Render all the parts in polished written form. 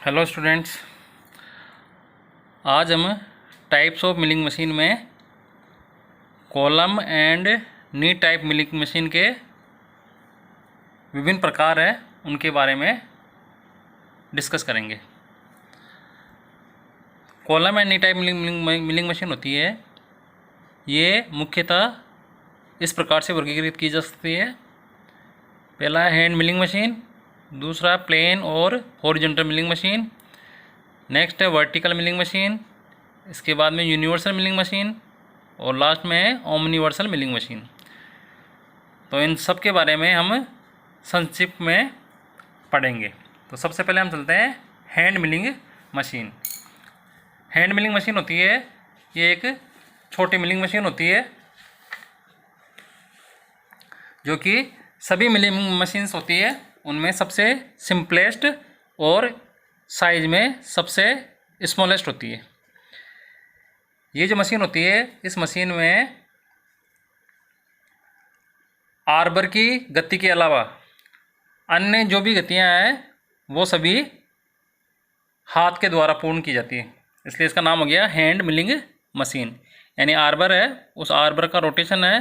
Hello students, आज हम types of milling machine में column and knee type milling machine के विभिन्न प्रकार हैं उनके बारे में डिस्कस करेंगे। Column and knee type milling machine होती है, ये मुख्यतः इस प्रकार से वर्गीकृत की जा सकती है। पहला है हैंड मिलिंग मशीन, दूसरा प्लेन और हॉरिजॉन्टल मिलिंग मशीन, नेक्स्ट है वर्टिकल मिलिंग मशीन, इसके बाद में यूनिवर्सल मिलिंग मशीन और लास्ट में है ओमनिवर्सल मिलिंग मशीन। तो इन सब के बारे में हम संक्षिप्त में पढ़ेंगे। तो सबसे पहले हम चलते हैं hand milling machine. Hand milling machine होती है, ये एक छोटी मिलिंग मशीन होती है जो कि सभी मिलिंग मशीन्स होती है उनमें सबसे सिंपलेस्ट और साइज में सबसे स्मॉलेस्ट होती है। ये जो मशीन होती है, इस मशीन में आर्बर की गति के अलावा अन्य जो भी गतियां हैं वो सभी हाथ के द्वारा पूर्ण की जाती है, इसलिए इसका नाम हो गया हैंड मिलिंग मशीन। यानी आर्बर है, उस आर्बर का रोटेशन है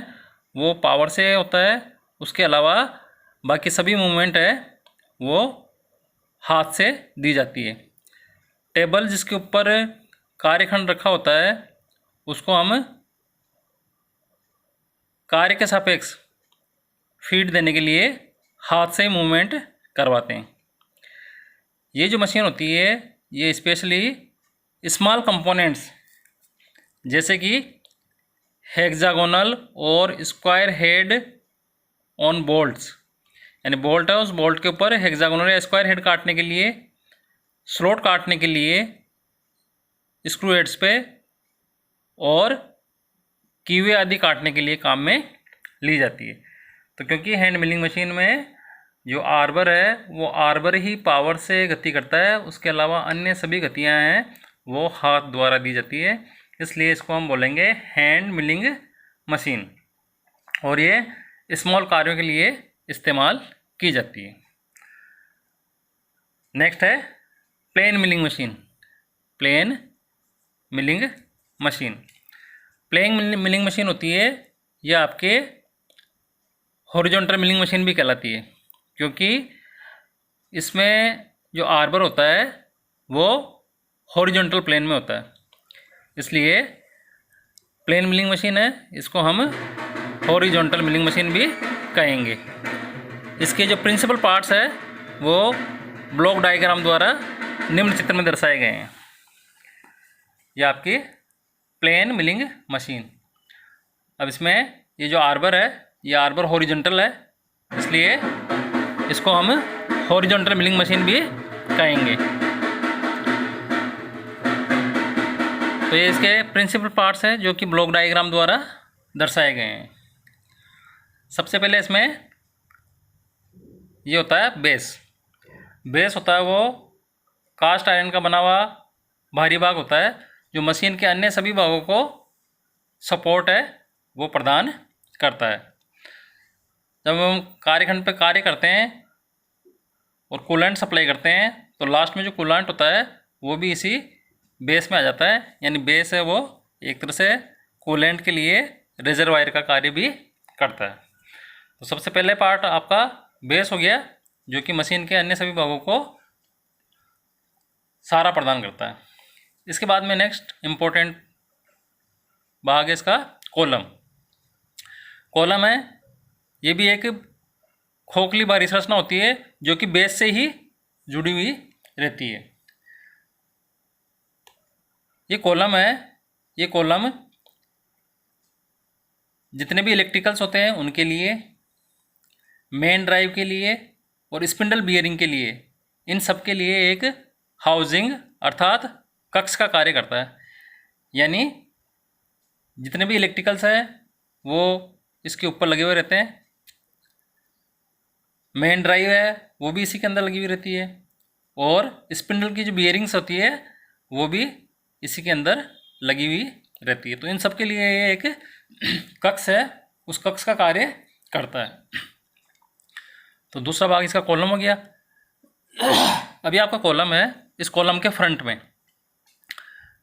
वो पावर से होता है, उसके अलावा बाकी सभी मूवमेंट है वो हाथ से दी जाती है। टेबल जिसके ऊपर कार्यखंड रखा होता है उसको हम कार्य के सापेक्ष फीड देने के लिए हाथ से मूवमेंट करवाते हैं। ये जो मशीन होती है ये स्पेशली स्मॉल कंपोनेंट्स जैसे कि हेक्सागोनल और स्क्वायर हेड ऑन बोल्ट्स, यानी बोल्ट है उस बोल्ट के ऊपर हेक्सागोनल या स्क्वायर हेड काटने के लिए, स्लॉट काटने के लिए स्क्रू हेड्स पे और कीवे आदि काटने के लिए काम में ली जाती है। तो क्योंकि हैंड मिलिंग मशीन में जो आर्बर है वो आर्बर ही पावर से गति करता है, उसके अलावा अन्य सभी गतियां हैं वो हाथ द्वारा दी जाती है, इसलिए इसको हम बोलेंगे हैंड मिलिंग मशीन और ये स्मॉल कार्यों के लिए इस्तेमाल की जाती है। नेक्स्ट है plain milling machine. Plain milling machine, plain milling machine होती है, यह आपके हॉरिजॉन्टल मिलिंग मशीन भी कहलाती है क्योंकि इसमें जो आर्बर होता है वो हॉरिजॉन्टल प्लेन में होता है, इसलिए प्लेन मिलिंग मशीन है, इसको हम हॉरिजॉन्टल मिलिंग मशीन भी कहेंगे। इसके जो प्रिंसिपल पार्ट्स है वो ब्लॉक डायग्राम द्वारा निम्न चित्र में दर्शाए गए हैं। यह आपकी प्लेन मिलिंग मशीन। अब इसमें ये जो आर्बर है ये आर्बर हॉरिजॉन्टल है, इसलिए इसको हम हॉरिजॉन्टल मिलिंग मशीन भी कहेंगे। तो ये इसके प्रिंसिपल पार्ट्स हैं जो कि ब्लॉक डायग्राम द्वारा दर्शाए गए हैं। सबसे पहले इसमें ये होता है बेस। बेस होता है वो कास्ट आयरन का बना हुआ भारी भाग होता है जो मशीन के अन्य सभी भागों को सपोर्ट है वो प्रदान करता है। जब हम कार्यखंड पे कार्य करते हैं और कूलेंट सप्लाई करते हैं तो लास्ट में जो कूलेंट होता है वो भी इसी बेस में आ जाता है, यानी बेस है वो एक तरह से कूलेंट के लिए रिजर्वायर का कार्य भी करता है। तो सबसे पहले पार्ट आपका बेस हो गया जो कि मशीन के अन्य सभी भागों को सहारा प्रदान करता है। इसके बाद में नेक्स्ट इम्पोर्टेंट भाग है इसका कॉलम। कॉलम है, ये भी एक खोखली बाहरी संरचना होती है जो कि बेस से ही जुड़ी हुई रहती है। ये कॉलम है, ये कॉलम जितने भी इलेक्ट्रिकल्स होते हैं उनके लिए, मेन ड्राइव के लिए और स्पिंडल बियरिंग के लिए, इन सब के लिए एक हाउसिंग अर्थात कक्ष का कार्य करता है। यानी जितने भी इलेक्ट्रिकल्स हैं वो इसके ऊपर लगे हुए रहते हैं, मेन ड्राइव है वो भी इसी के अंदर लगी हुई रहती है और स्पिंडल की जो बियरिंग्स होती है वो भी इसी के अंदर लगी हुई रहती है। तो इन सब के लिए ये एक कक्ष है, उस कक्ष का कार्य करता है। तो दूसरा भाग इसका कॉलम हो गया। अभी आपका कॉलम है, इस कॉलम के फ्रंट में,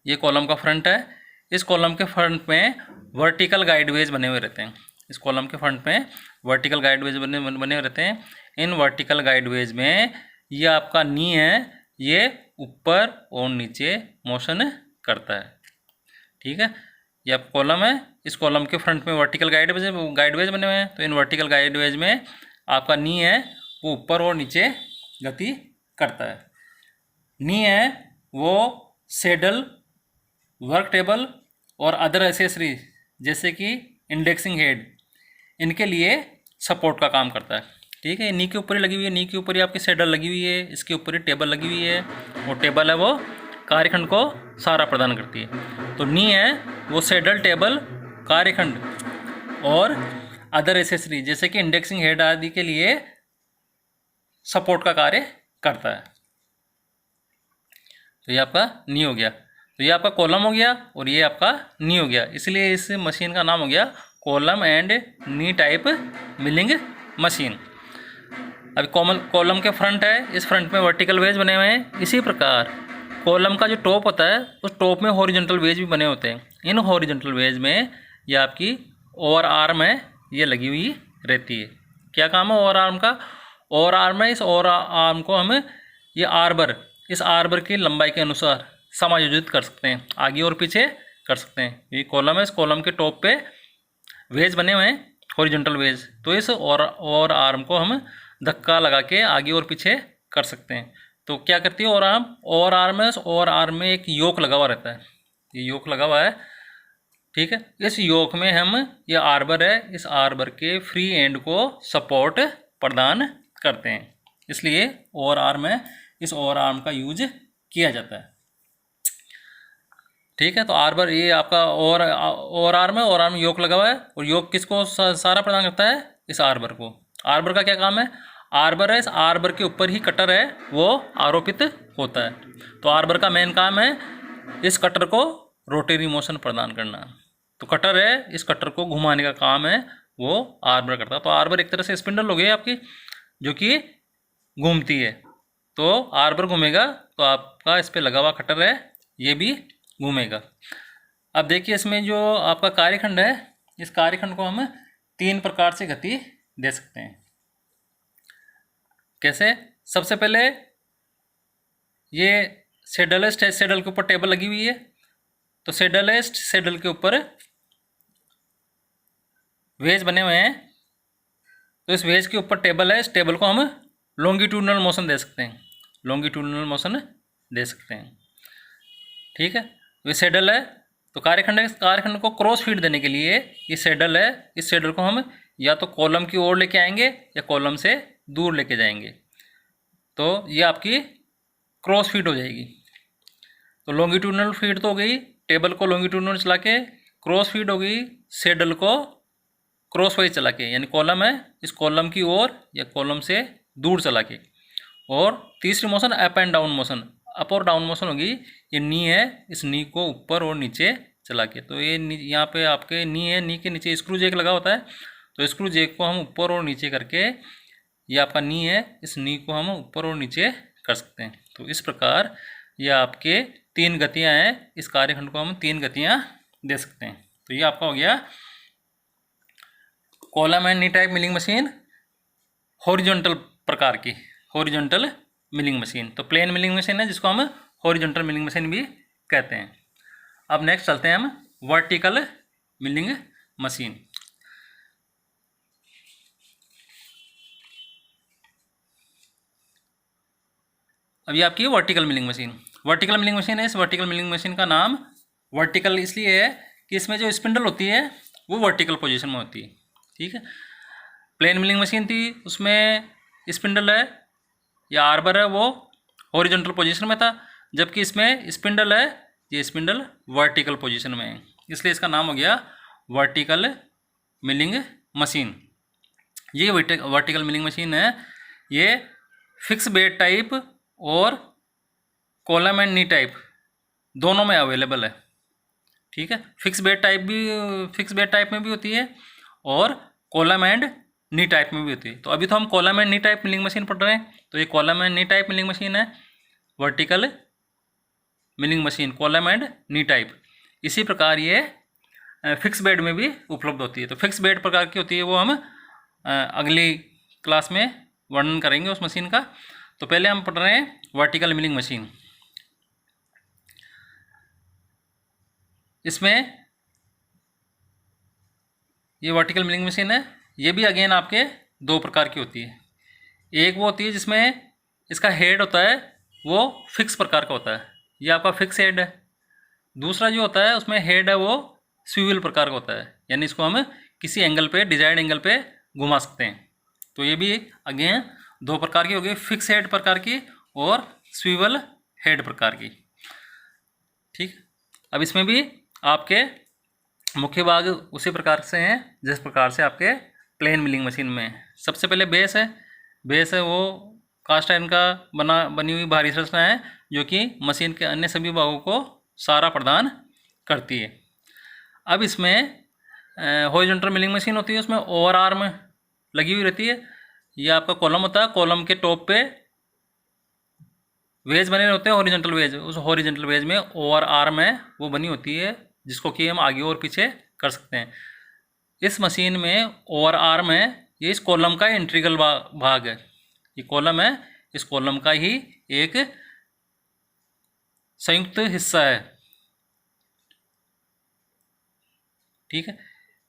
ये कॉलम का फ्रंट है, इस कॉलम के फ्रंट में वर्टिकल गाइडवेज बने हुए रहते हैं। इस कॉलम के फ्रंट में वर्टिकल गाइडवेज बने हुए रहते हैं। इन वर्टिकल गाइडवेज में ये आपका नी है, ये ऊपर और नीचे मोशन करता है। ठीक है, ये आपका कॉलम है, इस कॉलम के फ्रंट में वर्टिकल गाइडवेज बने हुए हैं। तो इन वर्टिकल गाइडवेज में आपका नी है वो ऊपर और नीचे गति करता है। नी है वो सेडल, वर्क टेबल और अदर एसेसरी जैसे कि इंडेक्सिंग हेड, इनके लिए सपोर्ट का काम करता है। ठीक है, नी के ऊपर ही लगी हुई है, नी के ऊपर ही आपकी सेडल लगी हुई है, इसके ऊपर ही टेबल लगी हुई है, और टेबल है वो कार्यखंड को सहारा प्रदान करती है। तो नी है वो सेडल, टेबल, कार्यखंड और अदर एसेसरी जैसे कि इंडेक्सिंग हेड आदि के लिए सपोर्ट का कार्य करता है। तो ये आपका नी हो गया, तो ये आपका कॉलम हो गया और ये आपका नी हो गया, इसलिए इस मशीन का नाम हो गया column and knee type milling machine. अभी कॉलम के फ्रंट है, इस फ्रंट में वर्टिकल वेज बने हुए हैं। इसी प्रकार कॉलम का जो टॉप होता है उस टॉप में हॉरिजॉन्टल वेज भी बने होते हैं। इन हॉरिजॉन्टल वेज में ये आपकी ओवर आर्म है, ये लगी हुई रहती है। क्या काम है ओवर आर्म का? ओवर आर्म है, इस ओवर आर्म को हम ये आर्बर, इस आर्बर की लंबाई के अनुसार समायोजित कर सकते हैं, आगे और पीछे कर सकते हैं। ये कॉलम है, इस कॉलम के टॉप पे वेज बने हुए हैं, हॉरिजॉन्टल वेज। तो इस और आर्म को हम धक्का लगा के आगे और पीछे कर सकते हैं। तो क्या करती है और आर्म है, और आर्म में एक योक लगा हुआ रहता है, ये योक लगा हुआ है। ठीक है, इस योक में हम, ये आर्बर है, इस आर्बर के फ्री एंड को सपोर्ट प्रदान करते हैं, इसलिए और आर्म है, इस और आर्म का यूज किया जाता है। ठीक है, तो आर्बर ये आपका और आर्म है, और आर्म योक लगा हुआ है, और योक किसको सहारा प्रदान करता है? इस आर्बर को। आर्बर का क्या काम है? आर्बर है, इस आर्बर के ऊपर ही कटर है वो आरोपित होता है। तो आर्बर का मेन काम है इस कटर को रोटरी मोशन प्रदान करना। तो कटर है, इस कटर को घुमाने का काम है वो आर्बर करता है। तो आर्बर एक तरह से स्पिंडल हो गई आपकी, जो कि घूमती है। तो आर्बर घूमेगा तो आपका इस पर लगा हुआ कटर है ये भी घूमेगा। अब देखिए इसमें जो आपका कार्यखंड है, इस कार्यखंड को हम 3 प्रकार से गति दे सकते हैं। कैसे? सबसे पहले ये सेडल है, सेडल के ऊपर टेबल लगी हुई है, तो सेडल है, सेडल के ऊपर वेज बने हुए हैं, तो इस वेज के ऊपर टेबल है, इस टेबल को हम लॉन्गिट्यूडनल मोशन दे सकते हैं, लॉन्गिट्यूडनल मोशन दे सकते हैं। ठीक है, ये सेडल है, तो कार्यखंड को क्रॉस फीड देने के लिए ये सेडल है, इस सेडल को हम या तो कॉलम की ओर लेके आएंगे या कॉलम से दूर लेके जाएंगे, तो ये आपकी क्रॉस फीड हो जाएगी। तो लॉन्गिट्यूडनल फीड तो हो गई, टेबल को लॉन्गिट्यूडनल चला के, क्रॉस फीड हो गई सेडल को क्रॉस वाइज चला के, यानी कॉलम है इस कॉलम की ओर या कॉलम से दूर चला के। और तीसरी motion up and down motion, up और डाउन मोशन होगी, ये नी है, इस नी को ऊपर और नीचे चला के। तो ये यहाँ पे आपके नी है, नी के नीचे स्क्रू जैक लगा होता है, तो स्क्रू जैक को हम ऊपर और नीचे करके, ये आपका नी है, इस नी को हम ऊपर और नीचे कर सकते हैं। तो इस प्रकार ये आपके 3 गतियाँ हैं, इस कार्यखंड को हम 3 गतियाँ दे सकते हैं। तो ये आपका हो गया column and knee type milling machine, horizontal प्रकार की, हॉरिजॉन्टल मिलिंग मशीन। तो प्लेन मिलिंग मशीन है जिसको हम हॉरिजॉन्टल मिलिंग मशीन भी कहते हैं। अब नेक्स्ट चलते हैं हम वर्टिकल मिलिंग मशीन। अभी आपकी vertical milling machine, vertical milling machine है। इस वर्टिकल मिलिंग मशीन का नाम वर्टिकल इसलिए है कि इसमें जो स्पिंडल होती है वो वर्टिकल पोजीशन में होती है। ठीक है, प्लेन मिलिंग मशीन थी, उसमें स्पिंडल है या आर्बर है वो हॉरिजॉन्टल पोजीशन में था, जबकि इसमें स्पिंडल है, ये स्पिंडल वर्टिकल पोजीशन में है, इसलिए इसका नाम हो गया वर्टिकल मिलिंग मशीन। ये वर्टिकल मिलिंग मशीन है, ये फिक्स बेड टाइप और कॉलम एंड नी टाइप दोनों में अवेलेबल है। ठीक है, फिक्स बेड टाइप में भी होती है और कॉलम एंड नी टाइप में भी होती है। तो अभी तो हम column and knee type milling machine पढ़ रहे हैं, तो ये column and knee type milling machine है, vertical milling machine, column and knee type. इसी प्रकार ये फिक्स बेड में भी उपलब्ध होती है। तो फिक्स बेड प्रकार की होती है, वो हम अगली क्लास में वर्णन करेंगे उस मशीन का। तो पहले हम पढ़ रहे हैं वर्टिकल मिलिंग मशीन। इसमें ये वर्टिकल मिलिंग मशीन है, ये भी अगेन आपके दो प्रकार की होती है। एक वो होती है जिसमें इसका हेड होता है वो फिक्स प्रकार का होता है, ये आपका फिक्स हेड है। दूसरा जो होता है उसमें हेड है वो स्विवल प्रकार का होता है, यानी इसको हम किसी एंगल पे, डिजायर्ड एंगल पे घुमा सकते हैं। तो ये भी अगेन दो प्रकार की होगी, फिक्स हेड प्रकार की और स्विवल हेड प्रकार की। ठीक, अब इसमें भी आपके मुख्य भाग उसी प्रकार से हैं जिस प्रकार से आपके प्लेन मिलिंग मशीन में है। सबसे पहले बेस है। बेस है वो कास्ट आयरन का बनी हुई भारी संरचना है जो कि मशीन के अन्य सभी भागों को सहारा प्रदान करती है। अब इसमें हॉरिजॉन्टल मिलिंग मशीन होती है, उसमें ओवर आर्म लगी हुई रहती है। ये आपका कॉलम होता है, कॉलम के टॉप पे वेज बने होते हैं, हॉरिजॉन्टल वेज। उस हॉरिजॉन्टल वेज में ओवर आर्म है वो बनी होती है, जिसको कि हम आगे और पीछे कर सकते हैं। इस मशीन में ओवर आर्म है, ये इस कॉलम का इंटीग्रल भाग है। ये कॉलम है, इस कॉलम का ही एक संयुक्त हिस्सा है। ठीक है,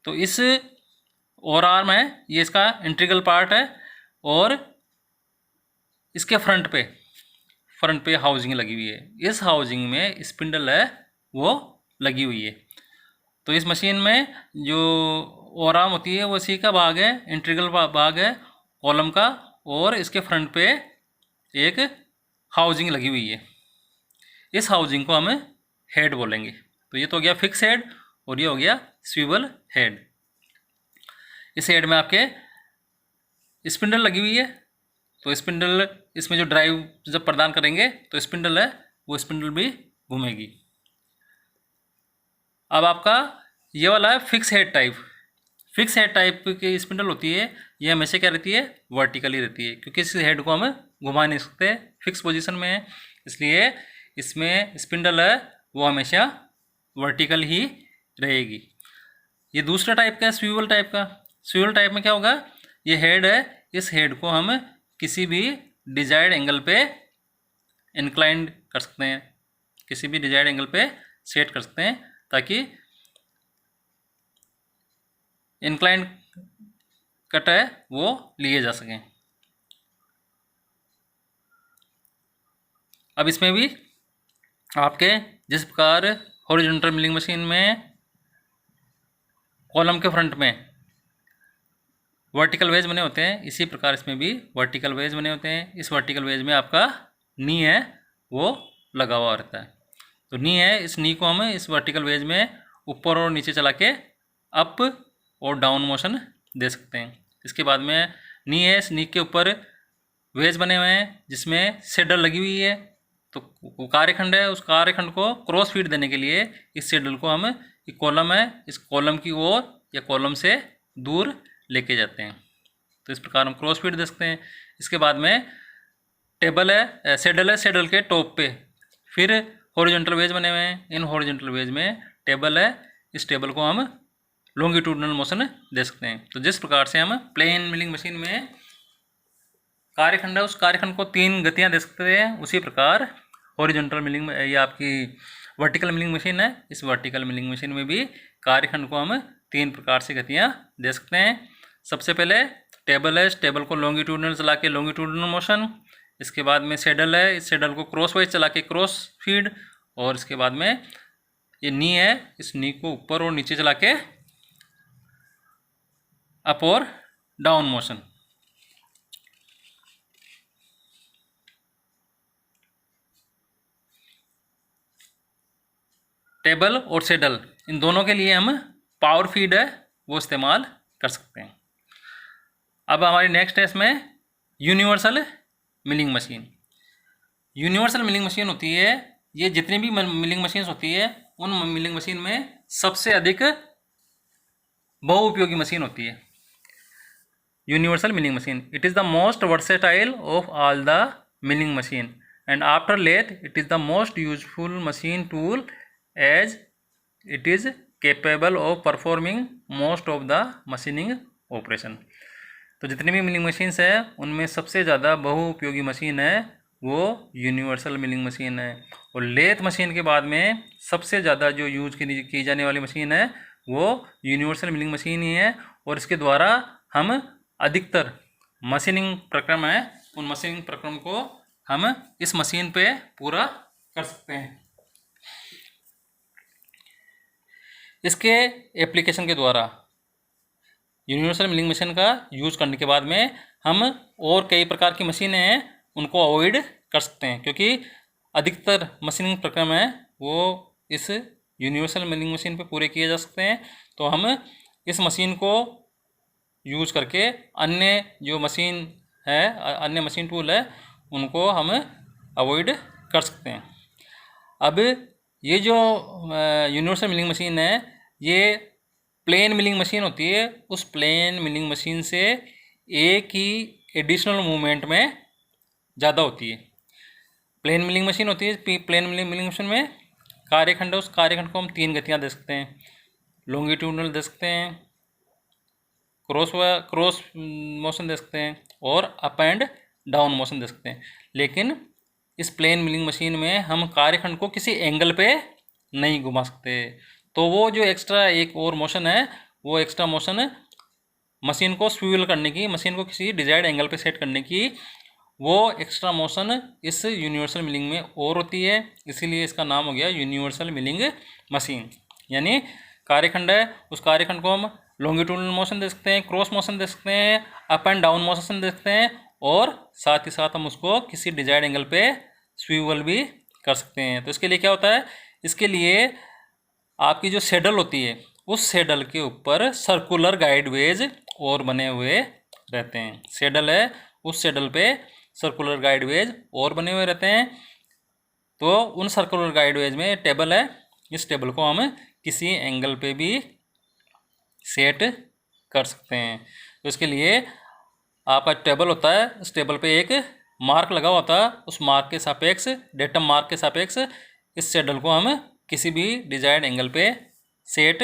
तो इस ओवर आर्म है, ये इसका इंटीग्रल पार्ट है, और इसके फ्रंट पे हाउसिंग लगी हुई है। इस हाउसिंग में स्पिंडल है वो लगी हुई है। तो इस मशीन में जो ओवर आर्म होती है वो इसी का भाग है, इंटीग्रल भाग है कॉलम का, और इसके फ्रंट पे एक हाउसिंग लगी हुई है। इस हाउसिंग को हम हेड बोलेंगे। तो ये तो हो गया फिक्स हेड और ये हो गया स्विवल हेड। इस हेड में आपके स्पिंडल लगी हुई है, तो स्पिंडल इसमें जो ड्राइव जब प्रदान करेंगे तो स्पिंडल है वो स्पिंडल भी घूमेगी। अब आपका ये वाला है fix head type. Fix head type की स्पिंडल होती है, ये हमेशा क्या रहती है, वर्टिकली रहती है, क्योंकि इस हेड को हम घुमा नहीं सकते, फिक्स पोजीशन में है, इसलिए इसमें स्पिंडल है वो हमेशा वर्टिकल ही रहेगी। ये दूसरा टाइप का है स्विवल टाइप का। स्विवल टाइप में क्या होगा, ये हेड है, इस हेड को हम किसी भी डिजायर्ड एंगल पे इंक्लाइंड कर सकते हैं, किसी भी डिजायर्ड एंगल पे सेट कर सकते हैं, ताकि इंक्लाइंड कट है वो लिए जा सकें। अब इसमें भी आपके जिस प्रकार हॉरिजॉन्टल मिलिंग मशीन में कॉलम के फ्रंट में वर्टिकल वेज बने होते हैं, इसी प्रकार इसमें भी वर्टिकल वेज बने होते हैं। इस वर्टिकल वेज में आपका नी है वो लगा हुआ रहता है। तो नी है, इस नी को हम इस वर्टिकल वेज में ऊपर और नीचे चला के अप और डाउन मोशन दे सकते हैं। इसके बाद में नी है, इस नी के ऊपर वेज बने हुए हैं जिसमें सेडल लगी हुई है। तो कार्यखंड है, उस कार्यखंड को क्रॉस फीड देने के लिए इस सेडल को हम, एक कॉलम है, इस कॉलम की ओर या कॉलम से दूर लेके जाते हैं। तो इस प्रकार हम क्रॉस फीड दे सकते हैं। इसके बाद में टेबल है, सेडल के टॉप पे फिर हॉरिजॉन्टल वेज बने हुए हैं। इन हॉरिजॉन्टल वेज में टेबल है, इस टेबल को हम लॉन्गिट्यूडनल मोशन दे सकते हैं। तो जिस प्रकार से हम प्लेन मिलिंग मशीन में कार्यखंड है, उस कार्यखंड को 3 गतियां दे सकते हैं, उसी प्रकार हॉरिजॉन्टल मिलिंग में, ये आपकी वर्टिकल मिलिंग मशीन है, इस वर्टिकल मिलिंग मशीन में भी कार्यखंड को हम 3 प्रकार से गतियां दे सकते हैं। सबसे पहले टेबल है, इस टेबल को लॉन्गिट्यूडनल चला के लॉन्गिट्यूडनल मोशन। इसके बाद में सेडल है, इस सेडल को क्रॉस वाइज चला के क्रॉस फीड। और इसके बाद में ये नी है, इस नी को ऊपर और नीचे चला के अप और डाउन मोशन। टेबल और सेडल इन दोनों के लिए हम पावर फीड है वो इस्तेमाल कर सकते हैं। अब हमारी नेक्स्ट है इसमें universal milling machine. Universal milling machine होती है, ये जितनी भी मिलिंग मशीन्स होती है उन मिलिंग मशीन में सबसे अधिक बहुउपयोगी मशीन होती है। universal milling machine. It is the most versatile of all the milling machine, and after lathe it is the most useful machine tool as it is capable of performing most of the machining operation. तो जितनी भी milling machines है उनमें सबसे ज़्यादा बहुउपयोगी machine है वो universal milling machine है। और लेथ मशीन के बाद में सबसे ज़्यादा जो यूज की जाने वाली मशीन है वो यूनिवर्सल मिलिंग मशीन ही है, और इसके द्वारा हम अधिकतर मशीनिंग प्रक्रम है उन मशीनिंग प्रक्रम को हम इस मशीन पे पूरा कर सकते हैं। इसके एप्लीकेशन के द्वारा यूनिवर्सल मिलिंग मशीन का यूज़ करने के बाद में हम और कई प्रकार की मशीनें हैं उनको अवॉइड कर सकते हैं, क्योंकि अधिकतर मशीनिंग प्रक्रम है वो इस यूनिवर्सल मिलिंग मशीन पे पूरे किए जा सकते हैं। तो हम इस मशीन को यूज़ करके अन्य जो मशीन है, अन्य मशीन टूल है, उनको हम अवॉइड कर सकते हैं। अब ये जो यूनिवर्सल मिलिंग मशीन है ये प्लेन मिलिंग मशीन होती है। उस प्लेन मिलिंग मशीन से एक ही एडिशनल मूवमेंट में ज़्यादा होती है। प्लेन मिलिंग मशीन होती है, प्लेन मिलिंग मशीन में कार्यखंड है, उस कार्यखंड को हम 3 गतियाँ दे सकते हैं। लॉन्गिट्यूडनल दे सकते हैं, क्रॉस मोशन दे सकते हैं, और अप एंड डाउन मोशन दे सकते हैं। लेकिन इस प्लेन मिलिंग मशीन में हम कार्यखंड को किसी एंगल पे नहीं घुमा सकते। तो वो जो एक्स्ट्रा एक और मोशन है वो एक्स्ट्रा मोशन मशीन को स्विवल करने की, मशीन को किसी डिजायर्ड एंगल पे सेट करने की, वो एक्स्ट्रा मोशन इस यूनिवर्सल मिलिंग में और होती है। इसीलिए इसका नाम हो गया यूनिवर्सल मिलिंग मशीन। यानी कार्यखंड है, उस कार्यखंड को हम लॉन्गिट्यूडनल मोशन दे सकते हैं, क्रॉस मोशन दे सकते हैं, अप एंड डाउन मोशन दे सकते हैं, और साथ ही साथ हम उसको किसी डिजायर्ड एंगल पे स्विवल भी कर सकते हैं। तो इसके लिए क्या होता है, इसके लिए आपकी जो सेडल होती है उस सेडल के ऊपर सर्कुलर गाइडवेज और बने हुए रहते हैं। सेडल है, उस सेडल पे सर्कुलर गाइडवेज और बने हुए रहते हैं। तो उन सर्कुलर गाइडवेज में टेबल है, इस टेबल को हम किसी एंगल पे भी सेट कर सकते हैं। तो इसके लिए आपका टेबल होता है, उस टेबल पे एक मार्क लगा होता है, उस मार्क के सापेक्ष, डेटम मार्क के सापेक्ष इस सेडल को हम किसी भी डिजायर्ड एंगल पे सेट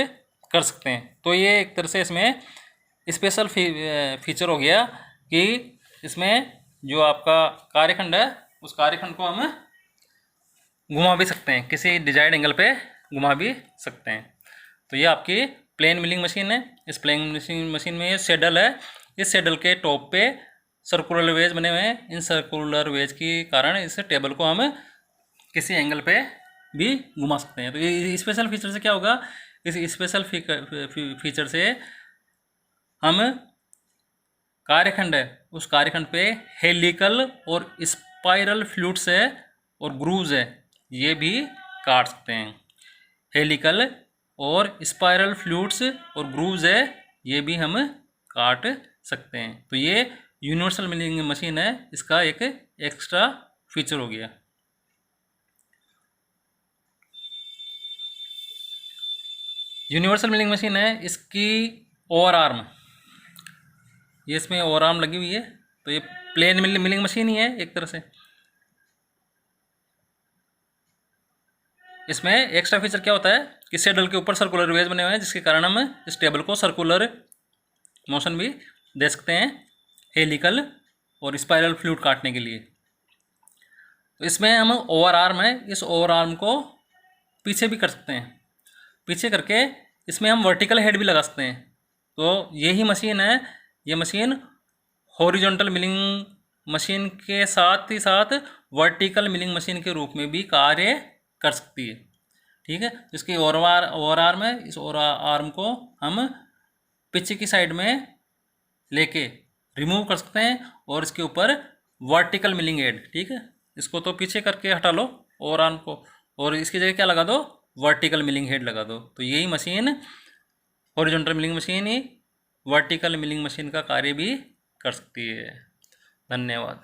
कर सकते हैं। तो ये एक तरह से इसमें स्पेशल फीचर हो गया कि इसमें जो आपका कार्यखंड है उस कार्यखंड को हम घुमा भी सकते हैं, किसी डिजायर्ड एंगल पे घुमा भी सकते हैं। तो ये आपकी प्लेन मिलिंग मशीन है। इस प्लेन मशीन में ये सेडल है, इस सेडल के टॉप पे सर्कुलर वेज बने हुए हैं। इन सर्कुलर वेज के कारण इस टेबल को हम किसी एंगल पे भी घुमा सकते हैं। तो ये स्पेशल फीचर से क्या होगा, इस स्पेशल फीचर से हम कार्यखंड है उस कार्यखंड पे हेलिकल और स्पाइरल फ्लूइड्स है और ग्रूव्स है ये भी काट सकते हैं। हेलिकल और स्पाइरल फ्लूइड्स और ग्रूव्स है ये भी हम काट सकते हैं। तो ये यूनिवर्सल मिलिंग मशीन है, इसका एक एक्स्ट्रा फीचर हो गया। यूनिवर्सल मिलिंग मशीन है, इसकी ओवर आर्म, ये इसमें ओवर आर्म लगी हुई है। तो ये प्लेन मिलिंग मशीन ही है एक तरह से। इसमें एक्स्ट्रा फीचर क्या होता है कि सेडल के ऊपर सर्कुलर वेज बने हुए हैं, जिसके कारण हम इस टेबल को सर्कुलर मोशन भी दे सकते हैं हेलिकल और स्पाइरल फ्लूइड काटने के लिए। तो इसमें हम ओवर आर्म है, इस ओवर आर्म को पीछे भी कर सकते हैं, पीछे करके इसमें हम वर्टिकल हेड भी लगा सकते हैं। तो यही मशीन है, ये मशीन हॉरिजॉन्टल मिलिंग मशीन के साथ ही साथ वर्टिकल मिलिंग मशीन के रूप में भी कार्य कर सकती है। ठीक है, इसकी ओवर आर्म है, इस ओवर आर्म को हम पीछे की साइड में लेके रिमूव कर सकते हैं और इसके ऊपर वर्टिकल मिलिंग हेड, ठीक है, इसको तो पीछे करके हटा लो ओवर आर्म को, और इसकी जगह क्या लगा दो, वर्टिकल मिलिंग हेड लगा दो। तो यही मशीन हॉरिजॉन्टल मिलिंग मशीन ही वर्टिकल मिलिंग मशीन का कार्य भी कर सकती है। धन्यवाद।